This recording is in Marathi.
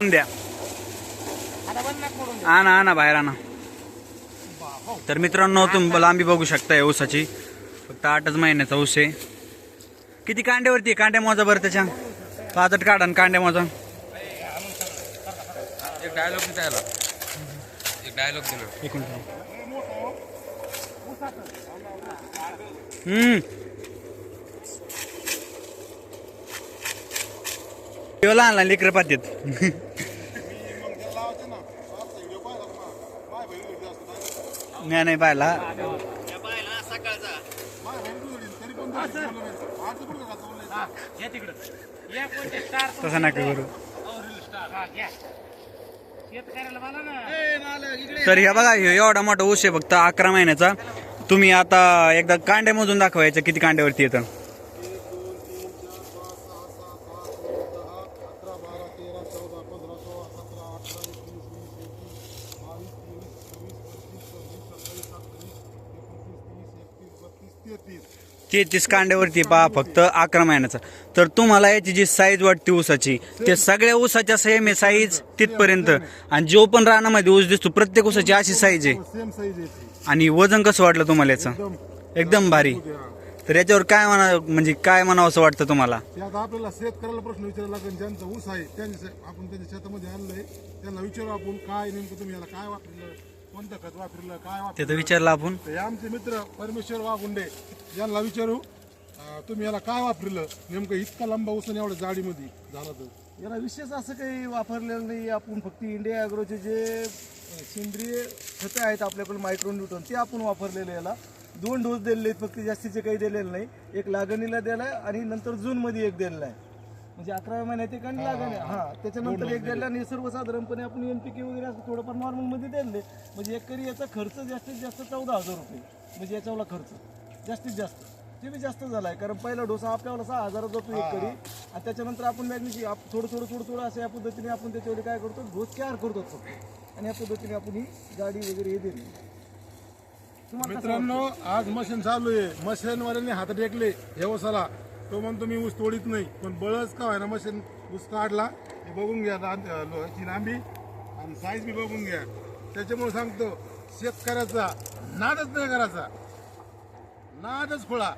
द्या आणा आणा बाहेर आणा. तर मित्रांनो तुम्ही लांबी बघू शकताय ऊसाची. फक्त 8च महिन्याचा ऊस आहे. किती कांड्यावरती आहे? कांड्या मोजा बरं त्याच्या. 5 काढा आणि कांड्या मोजा. एक डायलॉग द्यायला एक डायलॉग दिला. लहान लहान लेकरं पाहतात. नाही पाहिला. तसं नका करू. तर हे बघा एवढा मोठा ऊस आहे फक्त 11 महिन्याचा. तुम्ही आता एकदा कांड्या मोजून दाखवायचं किती कांड्यावरती येतं. 33 कांड्यावरती पहा फक्त 11 महिन्याचा. तर तुम्हाला याची जी साईज वाटते ऊसाची ते सगळ्या ऊसाच्या सेम आहे साईज तिथपर्यंत. आणि जो पण रानामध्ये ऊस दिसतो प्रत्येक ऊसाची अशी साईज आहे. आणि वजन कसं वाटलं तुम्हाला याचं? एकदम भारी. तर याच्यावर काय म्हणजे काय म्हणावं असं वाटतं तुम्हाला? आता आपल्याला शेतकऱ्याला प्रश्न विचारायला लागेल. ज्यांचा ऊस आहे आपण त्यांच्या शेतामध्ये आणलंय त्यांना विचारू आपण काय नेमकं तुम्ही याला काय वापरलं, कोणतं खत वापरलं, काय वापरलं ते विचारलं आपण. आमचे मित्र परमेश्वर वाघुंडे यांना विचारू तुम्ही याला काय वापरलं नेमकं. इतका लंबा ऊस आणि एवढ्या जाडीमध्ये झाला तर याला विशेष असं काही वापरलेलं नाही. आपण फक्त इंडिया ॲग्रोचे जे सेंद्रिय खतं आहेत आपल्याकडे मायक्रोन्यूटन ते आपण वापरलेले. याला 2 डोस दिलेले आहेत फक्त, जास्तीचे काही दिलेलं नाही. एक लागणीला दिलाय आणि नंतर जूनमध्ये एक दिलेला आहे. म्हणजे 11व्या महिन्यात एक आणि लागण त्याच्यानंतर एक दिला. आणि सर्वसाधारणपणे आपण NPK वगैरे असं थोडंफार नॉर्मलमध्ये दिले. म्हणजे एकरी याचा खर्च जास्तीत जास्त 14,000 रुपये. म्हणजे याच्यावाला खर्च जास्तीत जास्त ते बी जास्त झाला आहे. कारण पहिला डोसा आपल्याला 6,000 जातो एकरी. आणि त्याच्यानंतर आपण मॅग्नेशियम थोडं असं या पद्धतीने आपण त्याच्यावर काय करतो, डोस तयार करतो फक्त. आणि या पद्धतीने आपण ही गाडी वगैरे हे दिली. मित्रांनो आज मशीन चालू आहे. मशीनवाल्याने हात टेकले हे ऊसाला. तो म्हणतो मी ऊस तोडीत नाही, पण बळच का व्हायना मशीन ऊस काढला. हे बघून घ्या लोहाची लांबी आणि साईज बी बघून घ्या. त्याच्यामुळे सांगतो शेतकऱ्याचा नादच नाही करायचा. नादच खोळा.